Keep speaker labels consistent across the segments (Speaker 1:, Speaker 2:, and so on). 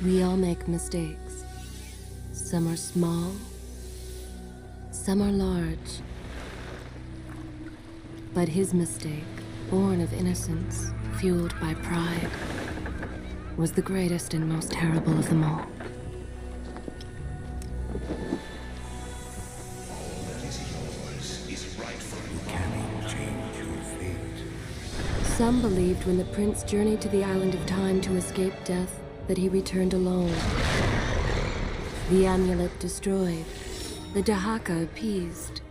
Speaker 1: We all make mistakes. Some are small, some are large. But his mistake, born of innocence, fueled by pride, was the greatest and most terrible of them all. Some believed when the prince journeyed to the island of time to escape death that he returned alone. The amulet destroyed, the Dahaka appeased,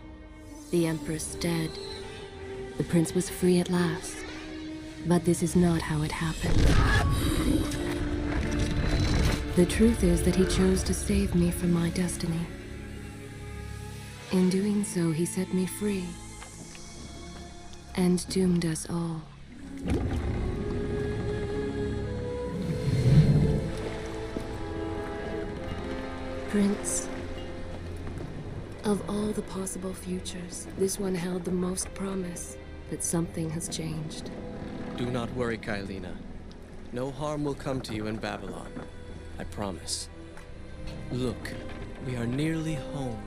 Speaker 1: the empress dead. The prince was free at last. But this is not how it happened. The truth is that he chose to save me from my destiny. In doing so, he set me free and doomed us all. Prince, of all the possible futures, this one held the most promise that something has changed.
Speaker 2: Do not worry, Kaileena. No harm will come to you in Babylon. I promise. Look, we are nearly home.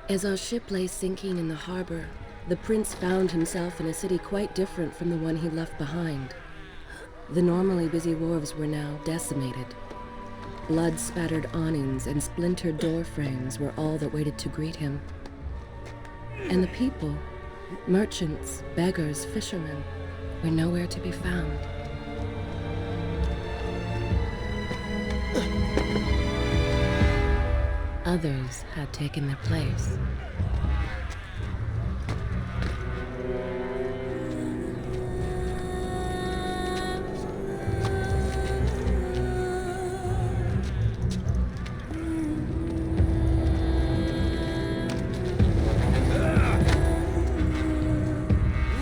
Speaker 1: As our ship lay sinking in the harbor, the prince found himself in a city quite different from the one he left behind. The normally busy wharves were now decimated. Blood-spattered awnings and splintered door frames were all that waited to greet him. And the people, merchants, beggars, fishermen, were nowhere to be found. Others had taken their place.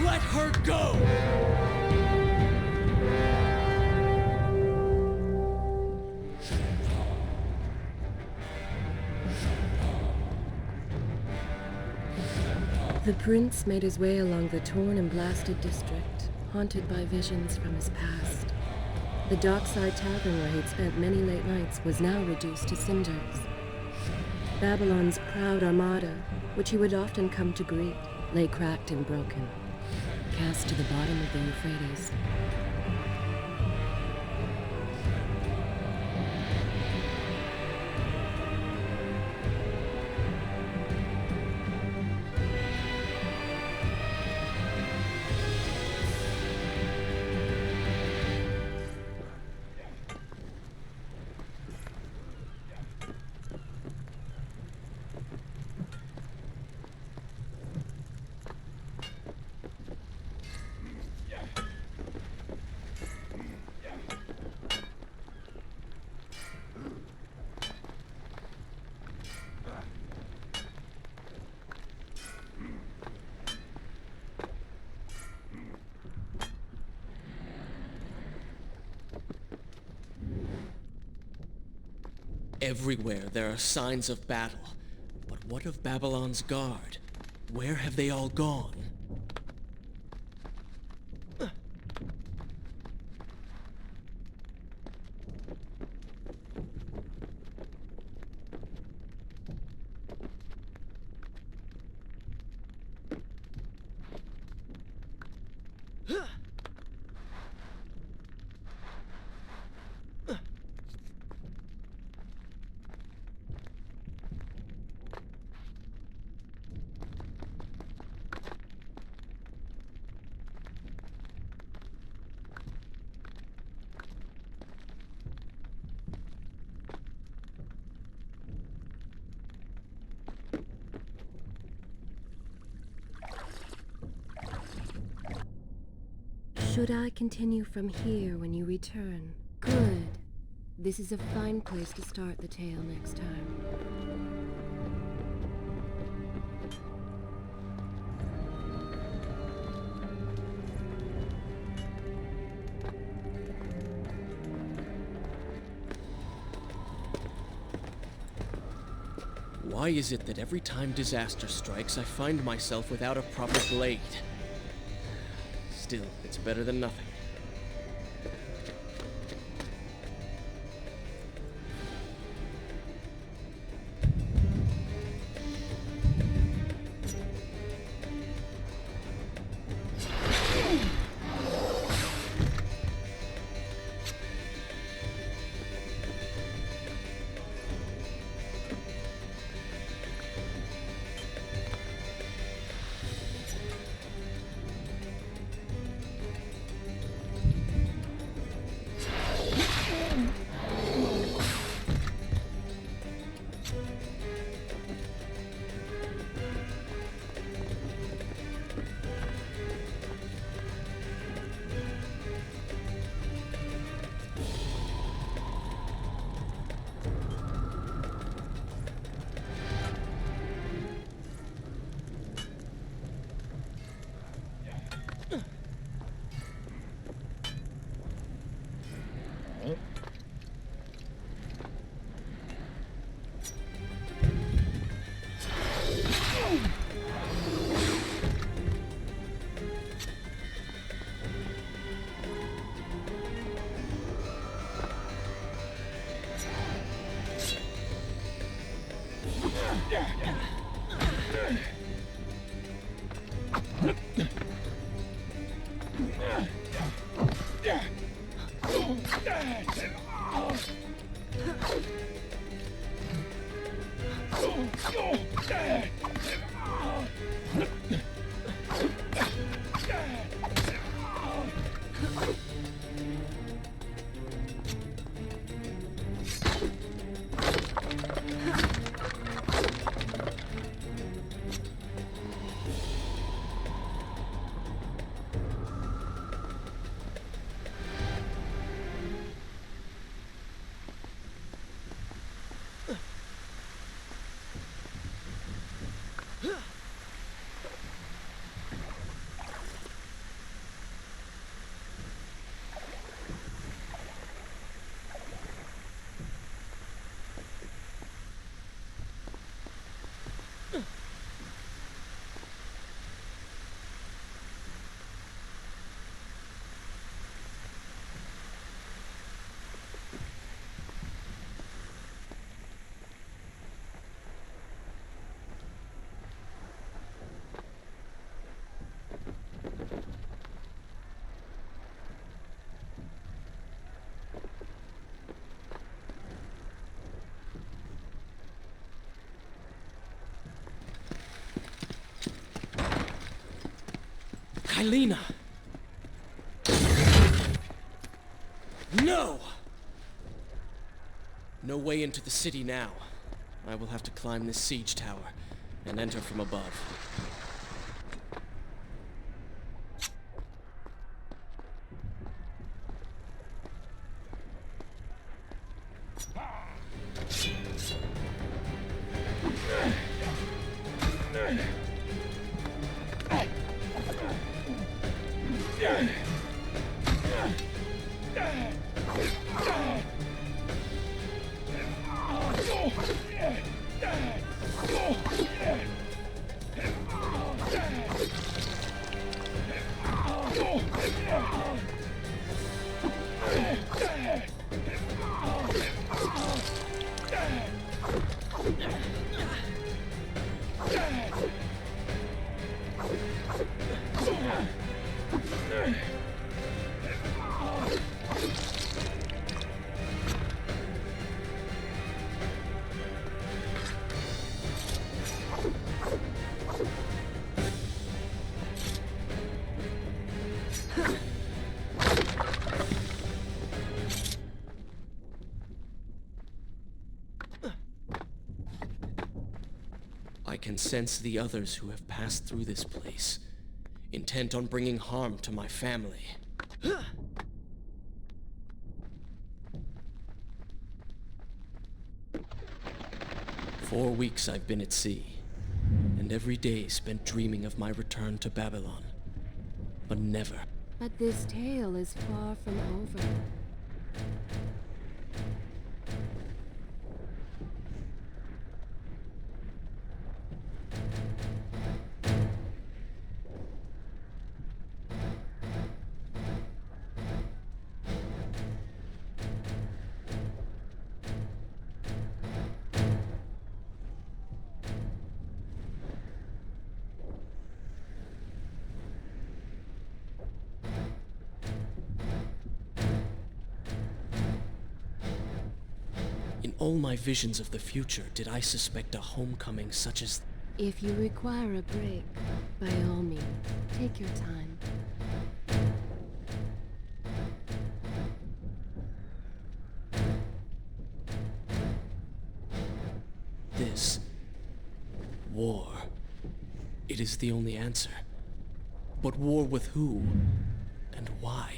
Speaker 2: Let her go!
Speaker 1: The prince made his way along the torn and blasted district, haunted by visions from his past. The dockside tavern where he'd spent many late nights was now reduced to cinders. Babylon's proud armada, which he would often come to greet, lay cracked and broken, cast to the bottom of the Euphrates.
Speaker 2: Everywhere there are signs of battle. But what of Babylon's guard? Where have they all gone?
Speaker 1: Should I continue from here when you return? Good. This is a fine place to start the tale next time.
Speaker 2: Why is it that every time disaster strikes, I find myself without a proper blade? Still, it's better than nothing. Kaileena! No! No way into the city now. I will have to climb this siege tower and enter from above. I can sense the others who have passed through this place, intent on bringing harm to my family. 4 weeks I've been at sea, and every day spent dreaming of my return to Babylon. But never.
Speaker 1: But this tale is far from over.
Speaker 2: In all my visions of the future, did I suspect a homecoming such as...
Speaker 1: If you require a break, by all means, take your time.
Speaker 2: This war. It is the only answer. But war with who? And why?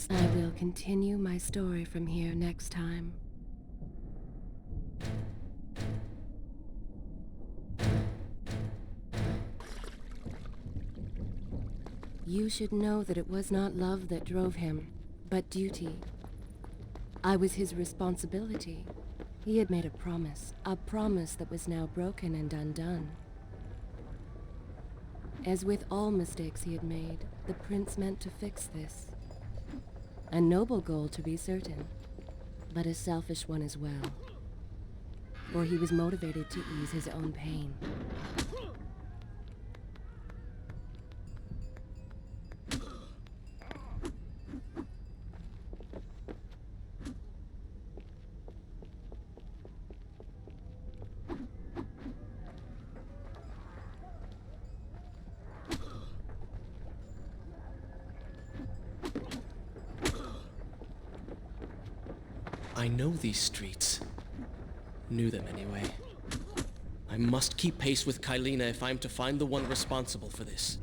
Speaker 1: I will continue my story from here next time. You should know that it was not love that drove him, but duty. I was his responsibility. He had made a promise that was now broken and undone. As with all mistakes he had made, the prince meant to fix this. A noble goal, to be certain, but a selfish one as well. For he was motivated to ease his own pain.
Speaker 2: I know these streets. Knew them anyway. I must keep pace with Kaileena if I'm to find the one responsible for this.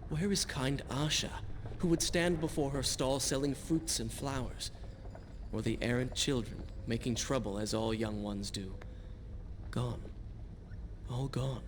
Speaker 2: Where is kind Asha, who would stand before her stall selling fruits and flowers? Or the errant children, making trouble as all young ones do? Gone. All gone.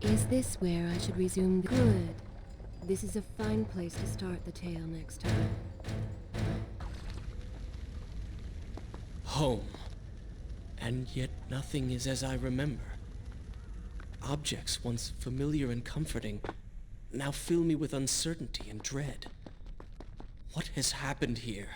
Speaker 1: Is this where I should resume the... Good. This is a fine place to start the tale next time.
Speaker 2: Home. And yet nothing is as I remember. Objects once familiar and comforting now fill me with uncertainty and dread. What has happened here?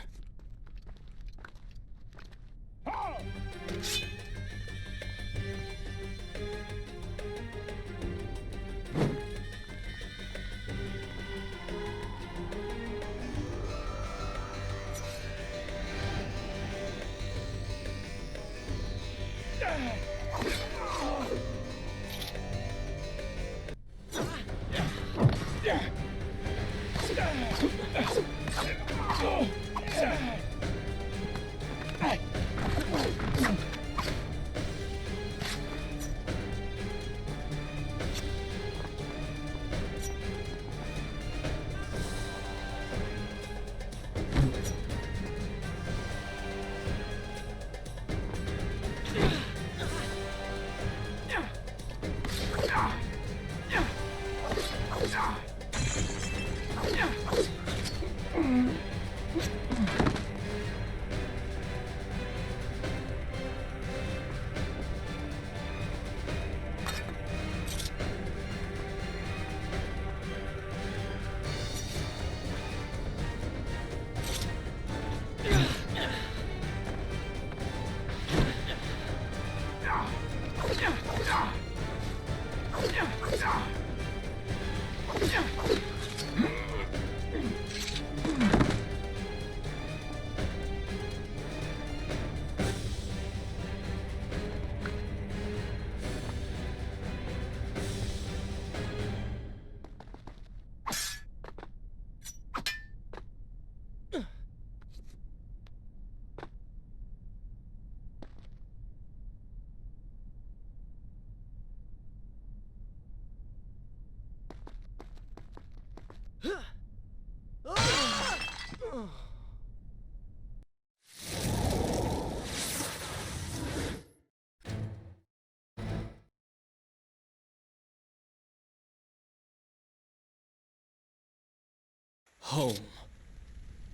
Speaker 2: Home.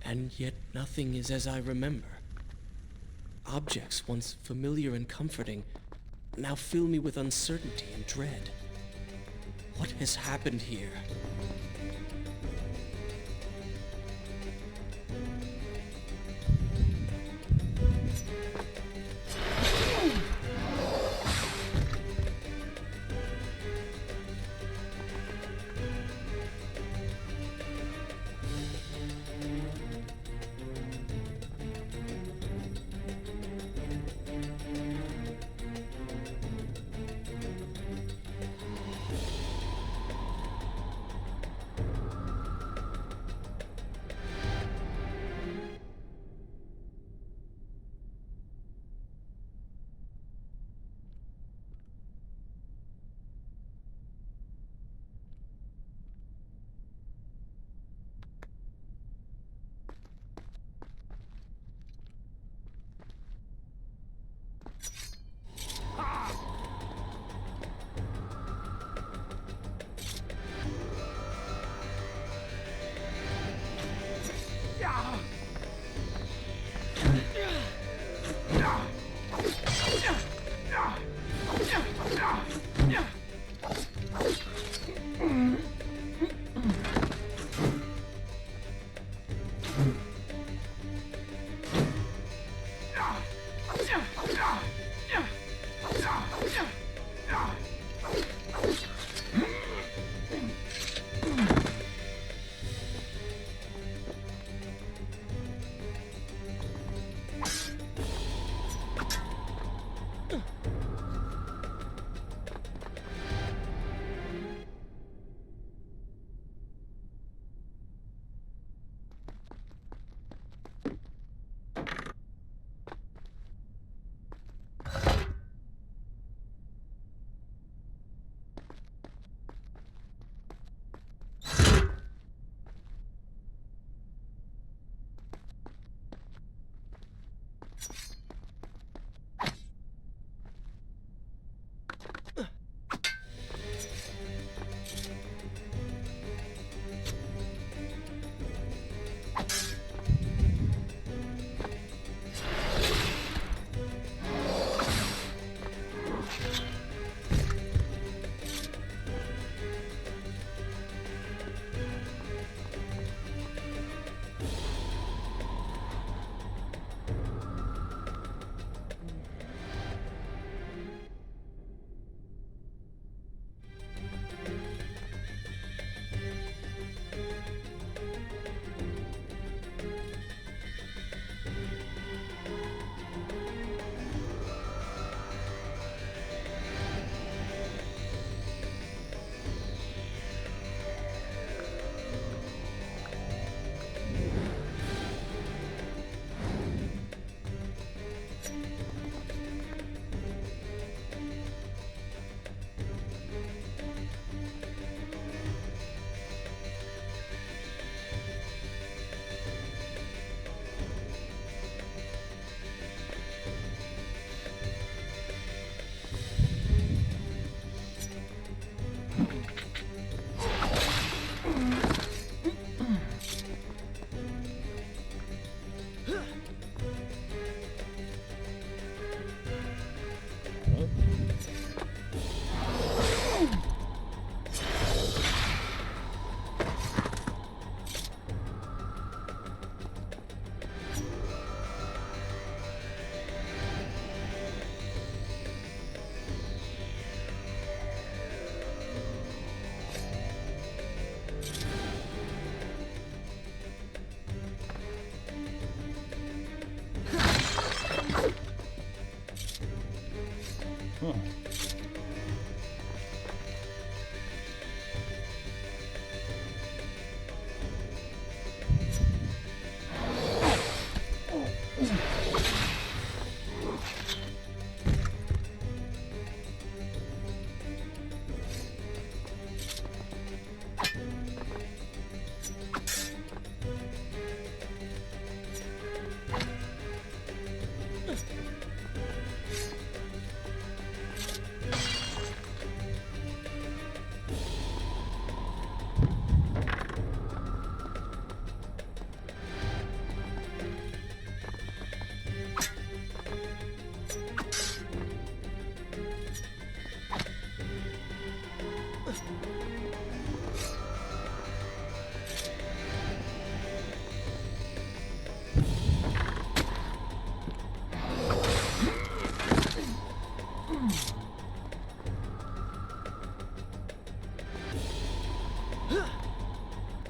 Speaker 2: And yet nothing is as I remember. Objects once familiar and comforting now fill me with uncertainty and dread. What has happened here?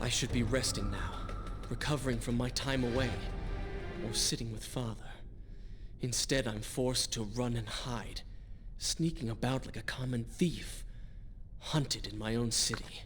Speaker 2: I should be resting now, recovering from my time away, or sitting with Father. Instead, I'm forced to run and hide, sneaking about like a common thief, hunted in my own city.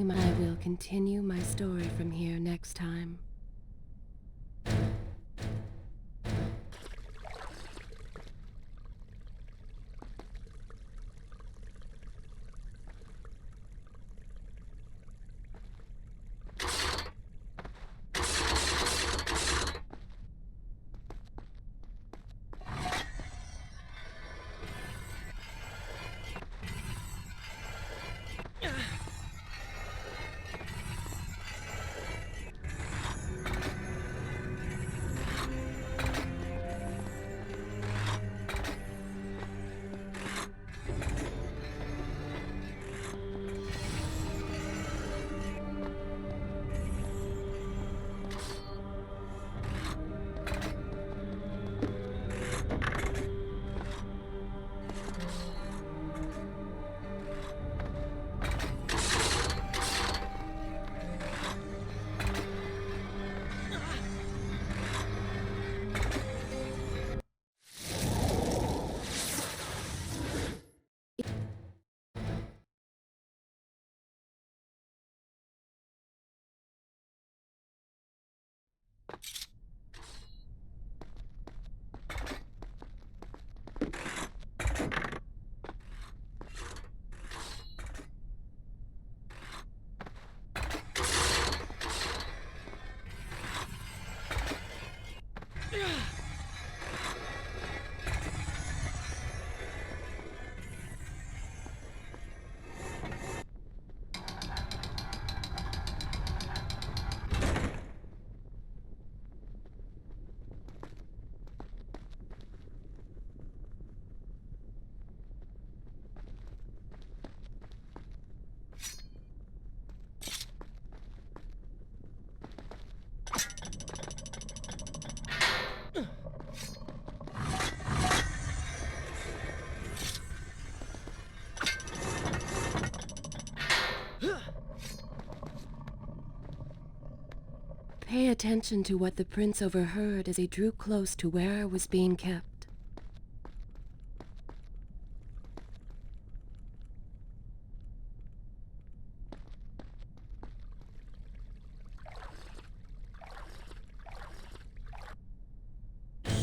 Speaker 1: I will continue my story from here next time. Pay attention to what the prince overheard as he drew close to where I was being kept.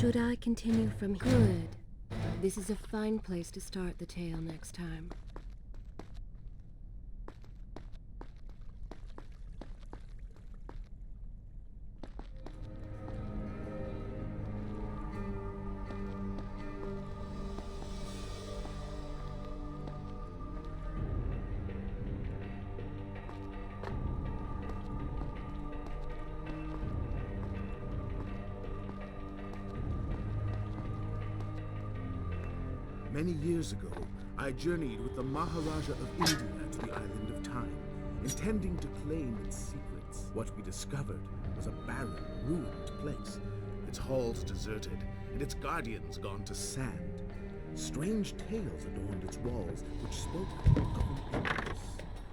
Speaker 1: Should I continue from here? Good. This is a fine place to start the tale next time.
Speaker 3: Many years ago, I journeyed with the Maharaja of India to the island of Time, intending to claim its secrets. What we discovered was a barren, ruined place, its halls deserted, and its guardians gone to sand. Strange tales adorned its walls, which spoke of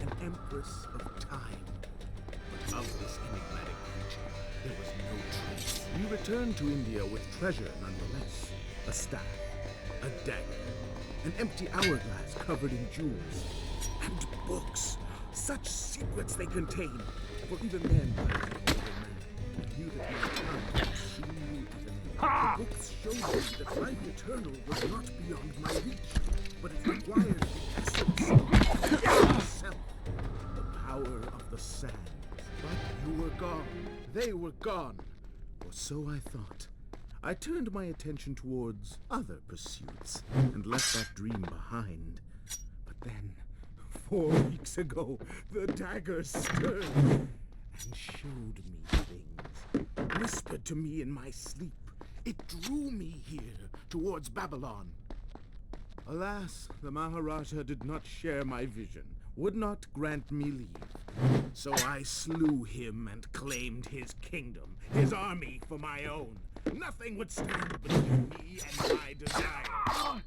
Speaker 3: an empress of time. But of this enigmatic creature, there was no trace. We returned to India with treasure nonetheless. A staff, a dagger, an empty hourglass covered in jewels, and books. Such secrets they contained. For even then, I was an older man. I knew that my time would soon move to an end. The books showed me that life eternal was not beyond my reach, but it required the essence of itself, the power of the sands. But you were gone. They were gone. Or so I thought. I turned my attention towards other pursuits and left that dream behind. But then, 4 weeks ago, the dagger stirred and showed me things. Whispered to me in my sleep. It drew me here, towards Babylon. Alas, the Maharaja did not share my vision, would not grant me leave. So I slew him and claimed his kingdom, his army for my own. Nothing would stand between me and my desire.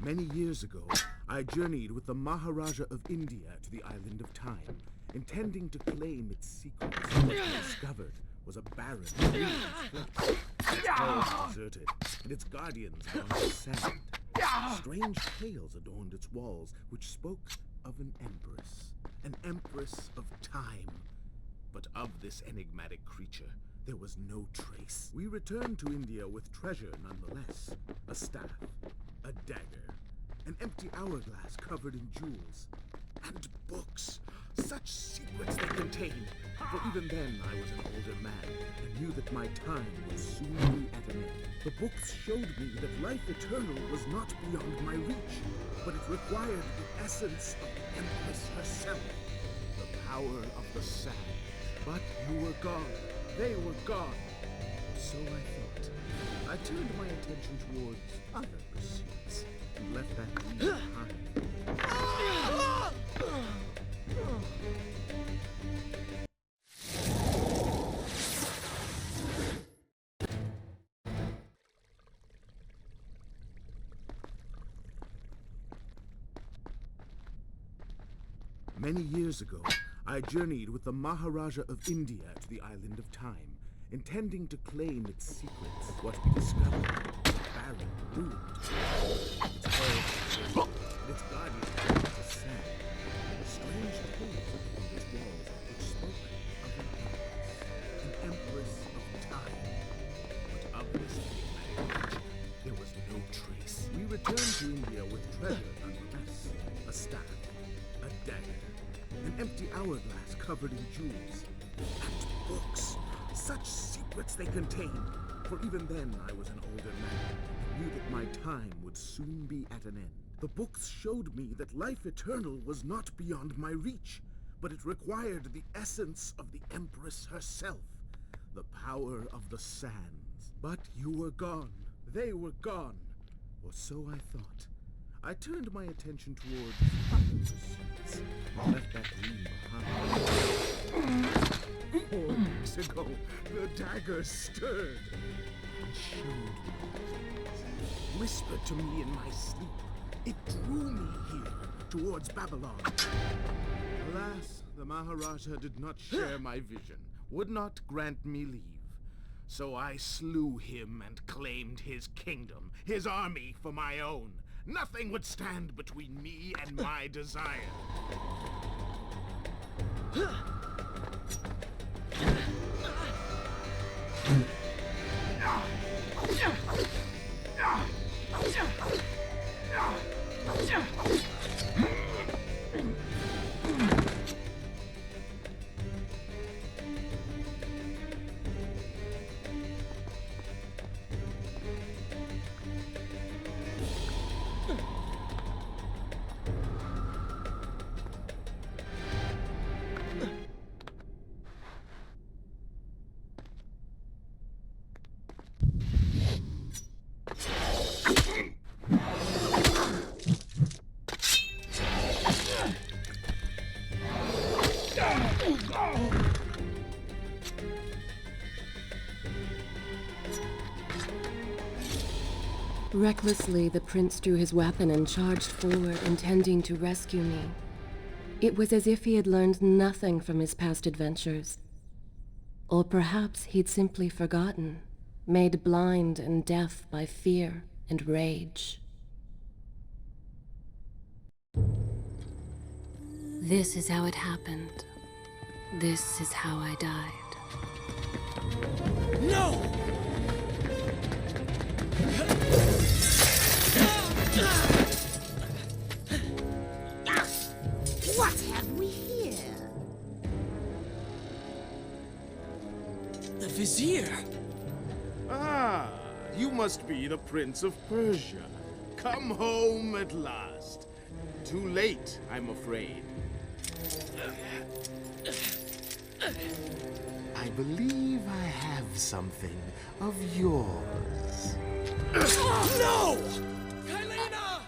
Speaker 3: Many years ago, I journeyed with the Maharaja of India to the island of Time, intending to claim its secrets. What I discovered was a barren, ruined place. Its halls deserted, and its guardians gone to sand. Strange tales adorned its walls, which spoke of an empress of time. But of this enigmatic creature, there was no trace. We returned to India with treasure nonetheless. A staff, a dagger, an empty hourglass covered in jewels, and books. Such secrets they contained. For even then I was an older man and knew that my time would soon be at an end. The books showed me that life eternal was not beyond my reach, but it required the essence of the Empress herself, the power of the sand. But you were gone. They were gone. So I thought. I turned my attention towards other pursuits and left that dream behind. Many years ago, I journeyed with the Maharaja of India to the island of Time, intending to claim its secrets. What we discovered, barren, ruined. Its halls, and its guardians turned to sand. Strange tales upon its walls, which spoke of an empress of time. But of this enigmatic creature, there was no trace. We returned to India with treasure nonetheless. A staff, a dagger, an empty hourglass covered in jewels, and books. Such secrets they contained. For even then I was an older man and knew that my time would soon be at an end. The books showed me that life eternal was not beyond my reach, but it required the essence of the Empress herself, the power of the sands. But you were gone. They were gone. Or so I thought. I turned my attention towards other pursuits and left that dream behind. 4 weeks ago, the dagger stirred and showed me, whispered to me in my sleep. It drew me here, towards Babylon. Alas, the Maharaja did not share my vision, would not grant me leave. So I slew him and claimed his kingdom, his army for my own. Nothing would stand between me and my desire.
Speaker 1: Recklessly, the prince drew his weapon and charged forward, intending to rescue me. It was as if he had learned nothing from his past adventures. Or perhaps he'd simply forgotten, made blind and deaf by fear and rage. This is how it happened. This is how I died.
Speaker 2: No!
Speaker 4: What have we here?
Speaker 2: The Vizier!
Speaker 3: Ah, you must be the Prince of Persia. Come home at last. Too late, I'm afraid. I believe I have something of yours.
Speaker 2: No! Kaileena!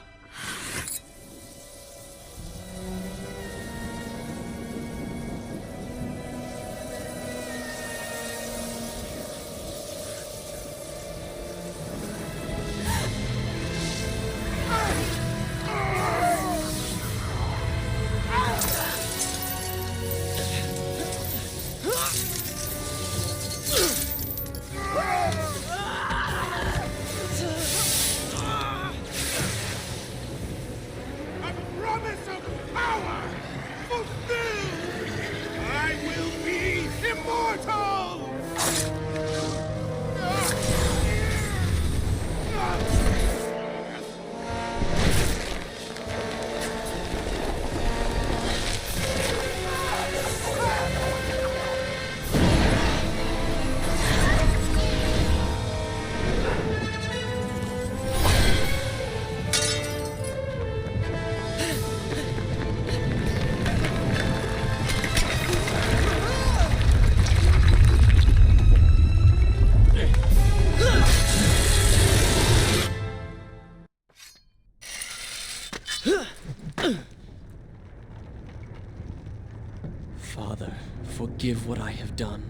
Speaker 2: forgive what I have done,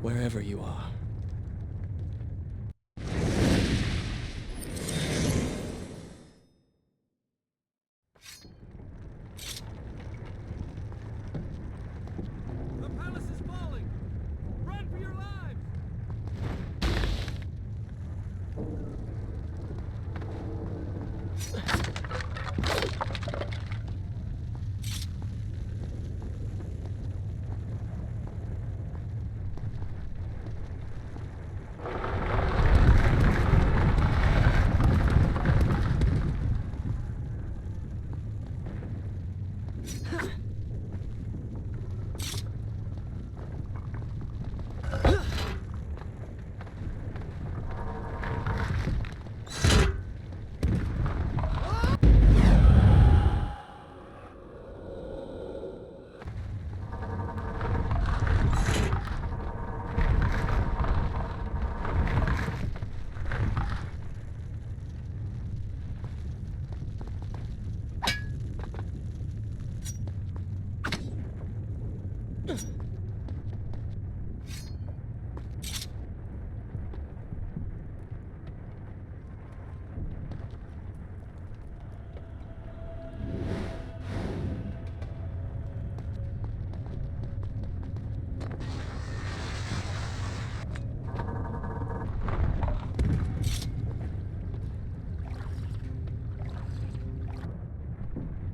Speaker 2: wherever you are.
Speaker 5: The palace is falling! Run for your lives!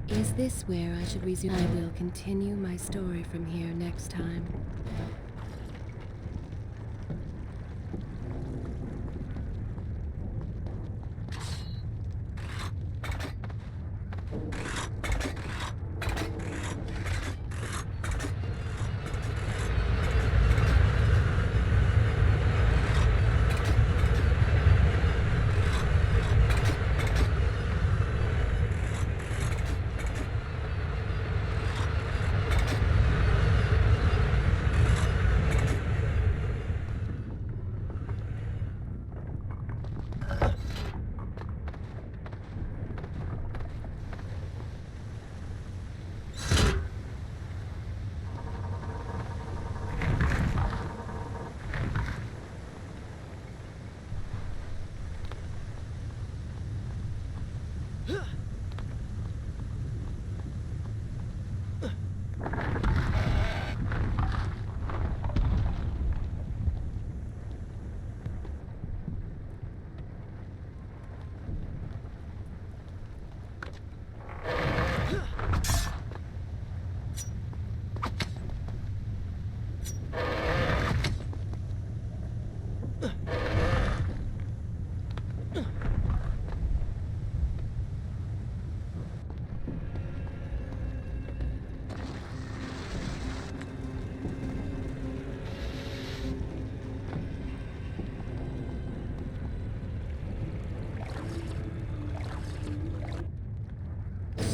Speaker 1: Is this where I should resume? I will continue my story from here next time.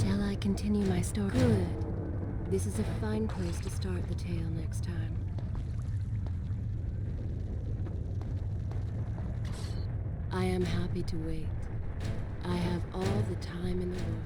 Speaker 1: Shall I continue my story? Good. This is a fine place to start the tale next time. I am happy to wait. I have all the time in the world.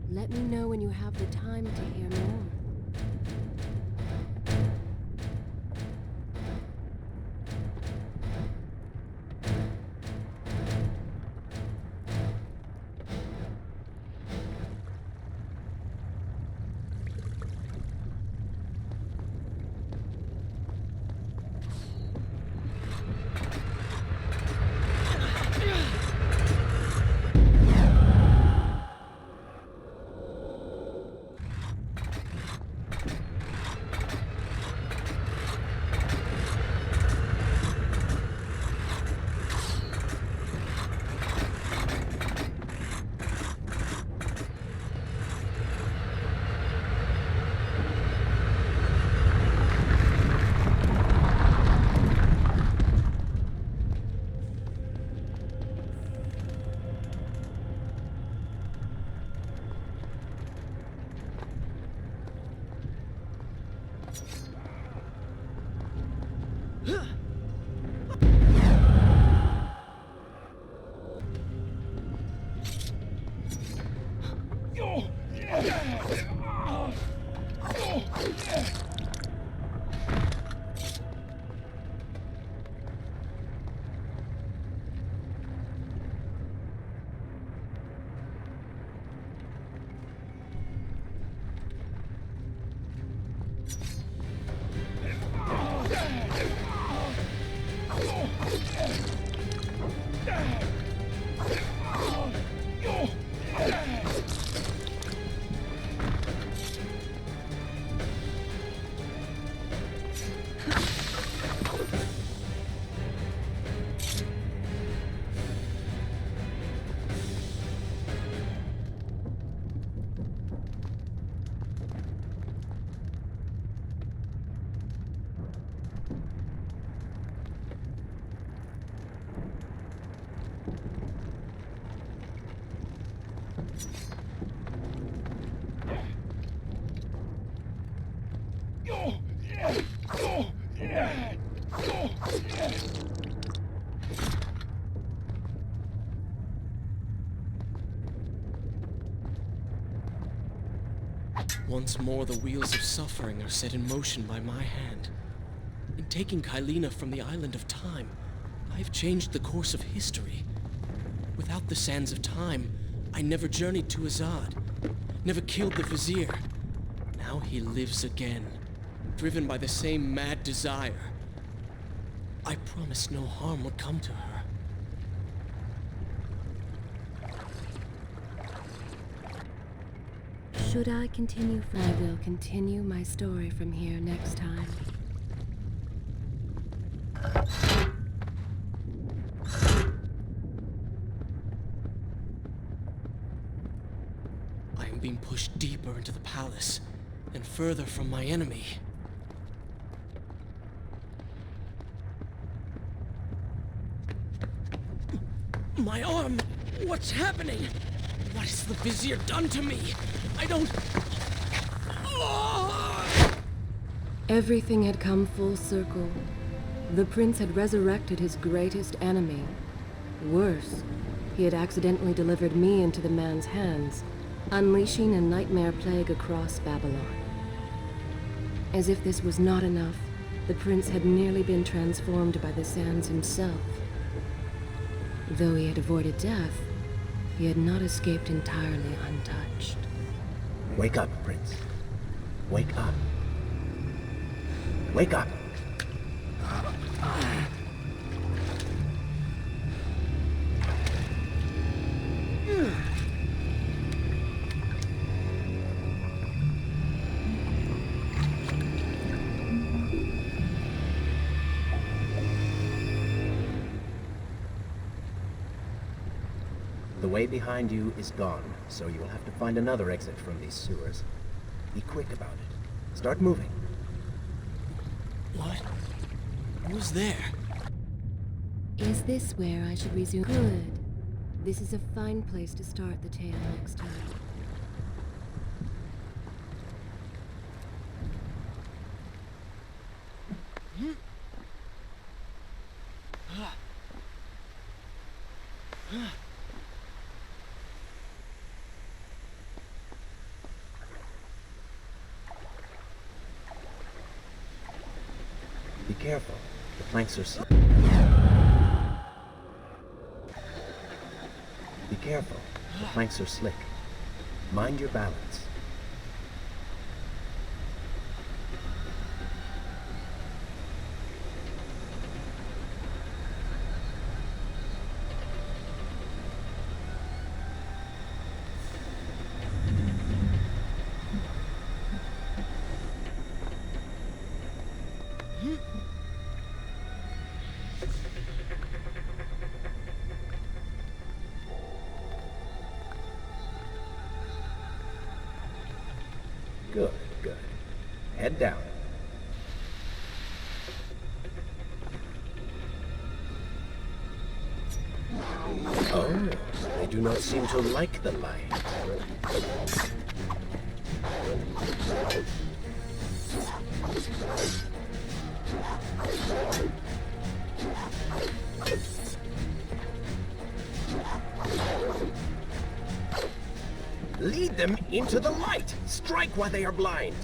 Speaker 1: Let me know when you have the time to hear more.
Speaker 2: Once more, the wheels of suffering are set in motion by my hand. In taking Kaileena from the island of time, I've changed the course of history. Without the sands of time, I never journeyed to Azad, never killed the Vizier. Now he lives again, driven by the same mad desire. I promised no harm would come to her.
Speaker 1: Should I continue? I will continue my story from here next time.
Speaker 2: I am being pushed deeper into the palace, and further from my enemy. My arm! What's happening? What has the Vizier done to me? I don't...
Speaker 1: Everything had come full circle. The prince had resurrected his greatest enemy. Worse, he had accidentally delivered me into the man's hands, unleashing a nightmare plague across Babylon. As if this was not enough, the prince had nearly been transformed by the sands himself. Though he had avoided death, he had not escaped entirely untouched.
Speaker 6: Wake up, Prince. Wake up. Wake up! The way behind you is gone, so you will have to find another exit from these sewers. Be quick about it. Start moving.
Speaker 2: What? Who's there?
Speaker 1: Is this where I should resume? Good. This is a fine place to start the tale next time.
Speaker 6: Be careful. The planks are slick. Be careful. The planks are slick. Mind your balance. Good, good. Head down. Oh, they do not seem to like the light. Lead them into the light! Strike while they are blind!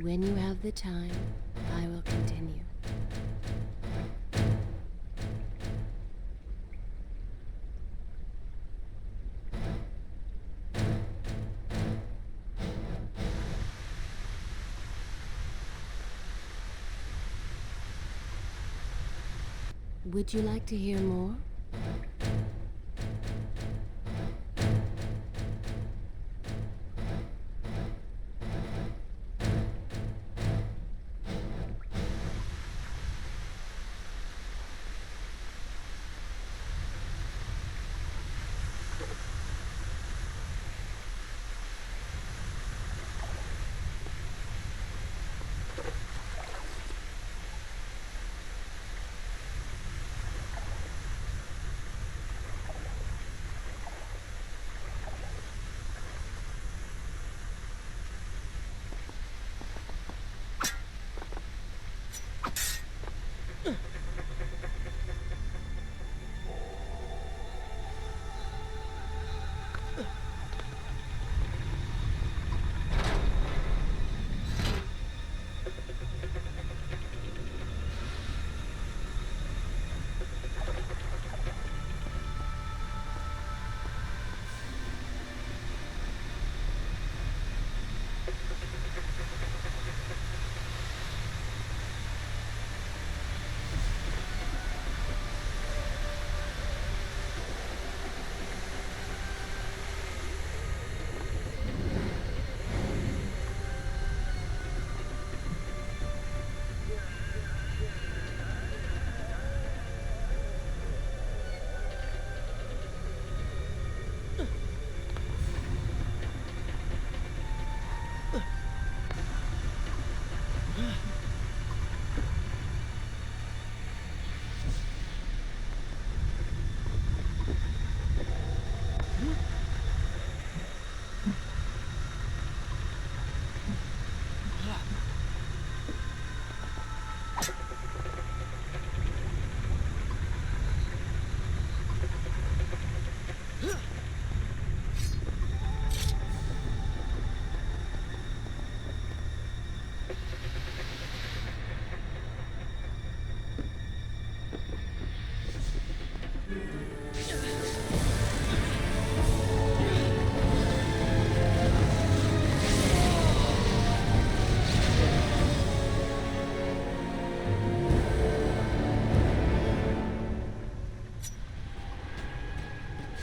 Speaker 1: When you have the time, I will continue. Would you like to hear more?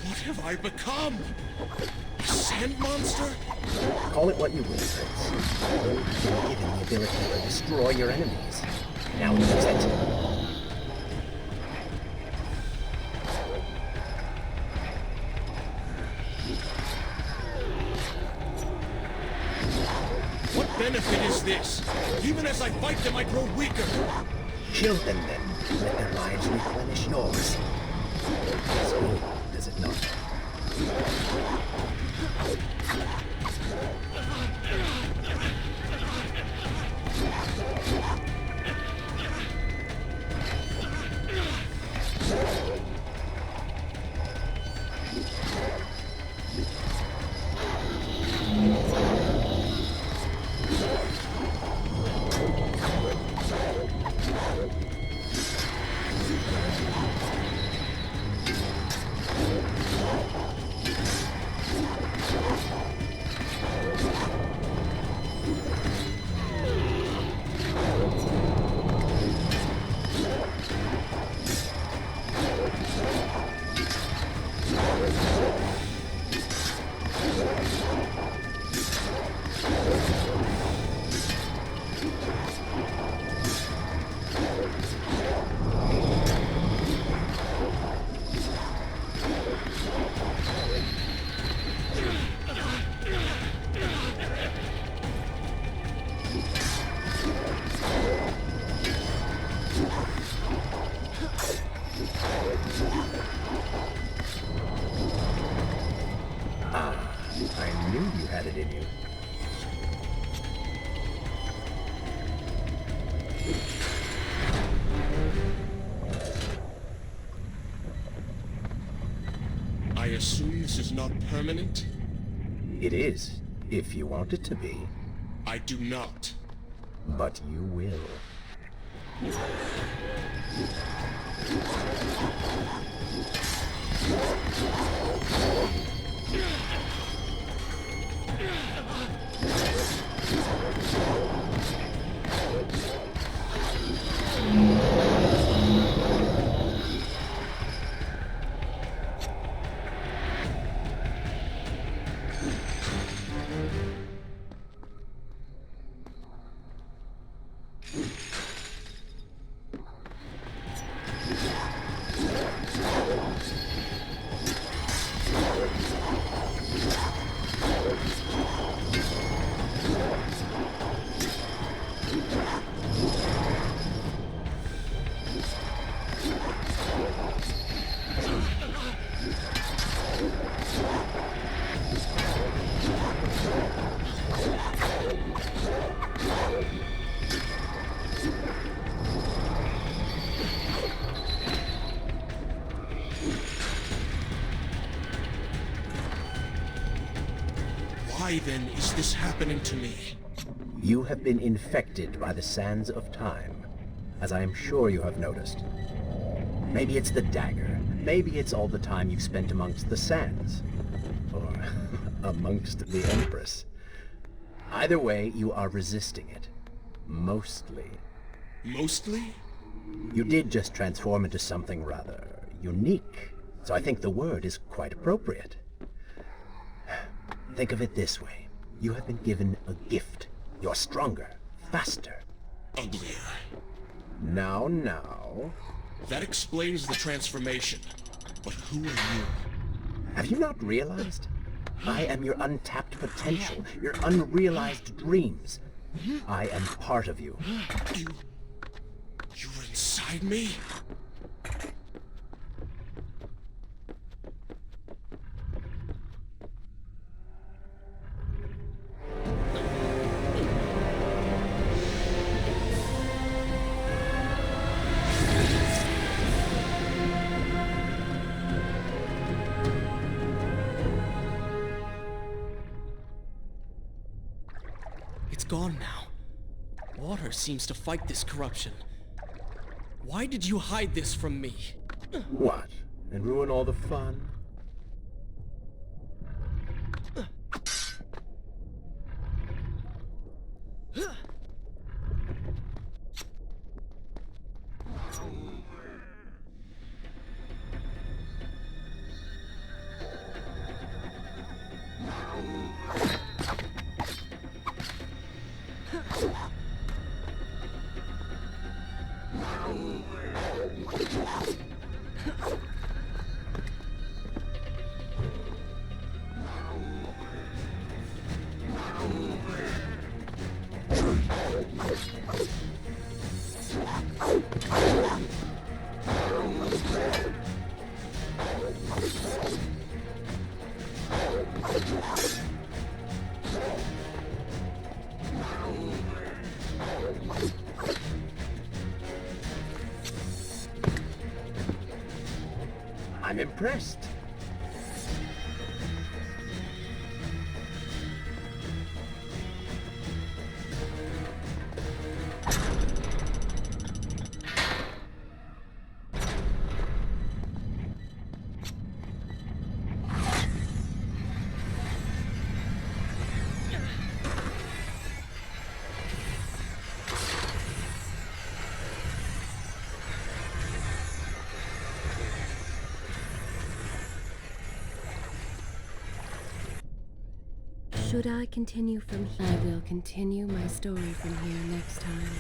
Speaker 2: What have I become? A sand monster?
Speaker 6: Call it what you will, Prince. You've been given the ability to destroy your enemies. Now use it.
Speaker 2: What benefit is this? Even as I fight them, I grow weaker.
Speaker 6: Kill them then. Let their lives replenish yours. So, does it not? I knew you had it in you.
Speaker 2: I assume this is not permanent?
Speaker 6: It is, if you want it to be.
Speaker 2: I do not.
Speaker 6: But you will.
Speaker 7: Why then is this happening to me?
Speaker 6: You have been infected by the sands of time, as I am sure you have noticed. Maybe it's the dagger. Maybe it's all the time you've spent amongst the sands. Or amongst the Empress. Either way, you are resisting it. Mostly.
Speaker 7: Mostly?
Speaker 6: You did just transform into something rather unique, so I think the word is quite appropriate. Think of it this way. You have been given a gift. You're stronger, faster.
Speaker 7: Uglier.
Speaker 6: Now.
Speaker 7: That explains the transformation. But who are you?
Speaker 6: Have you not realized? I am your untapped potential, your unrealized dreams. I am part of you.
Speaker 7: You were inside me?
Speaker 2: It's gone now. Water seems to fight this corruption. Why did you hide this from me?
Speaker 6: What? And ruin all the fun? I'm impressed.
Speaker 1: Should I continue from here? I will continue my story from here next time.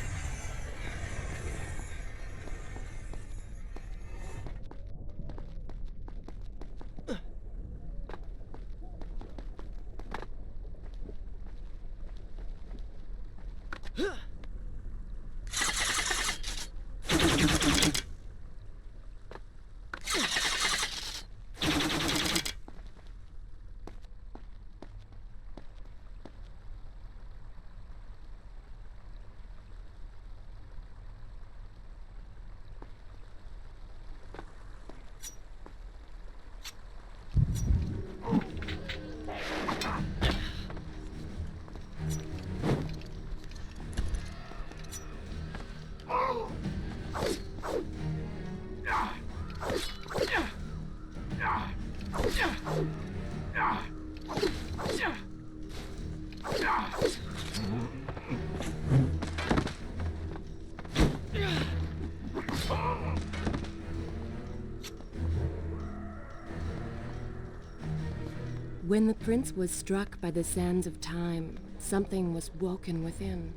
Speaker 1: When the prince was struck by the sands of time, something was woken within.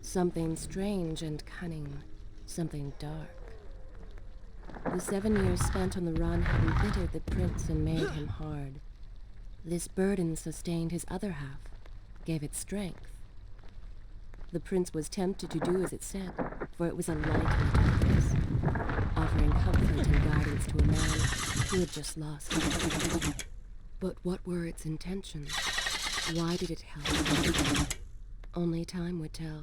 Speaker 1: Something strange and cunning. Something dark. The 7 years spent on the run had embittered the prince and made him hard. This burden sustained his other half, gave it strength. The prince was tempted to do as it said, for it was a likely purpose, offering comfort and guidance to a man who had just lost everything. But what were its intentions? Why did it help? Only time would tell.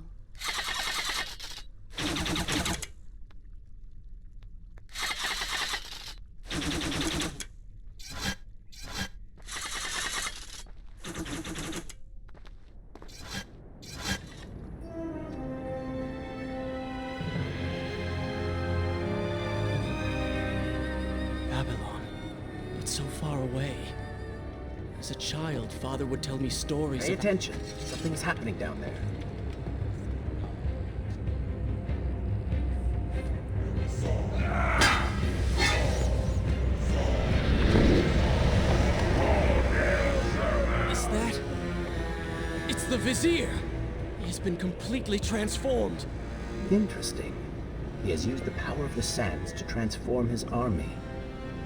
Speaker 2: Babylon. It's so far away. As a child, Father would tell me stories
Speaker 6: Pay
Speaker 2: of...
Speaker 6: attention. Something's happening down there.
Speaker 2: Is that... It's the Vizier! He has been completely transformed.
Speaker 6: Interesting. He has used the power of the sands to transform his army.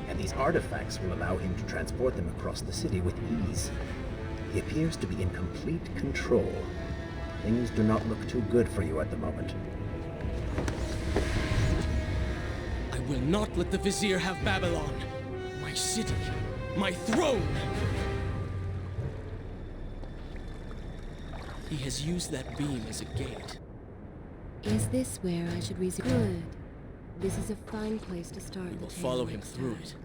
Speaker 6: And these artifacts will allow him to transport them across the city with ease. He appears to be in complete control. Things do not look too good for you at the moment.
Speaker 2: I will not let the Vizier have Babylon. My city. My throne! He has used that beam as a gate.
Speaker 1: Is this where I should resume? Good. This is a fine place to start
Speaker 2: We
Speaker 1: the
Speaker 2: will
Speaker 1: tale
Speaker 2: follow him
Speaker 1: next
Speaker 2: through
Speaker 1: time.
Speaker 2: it.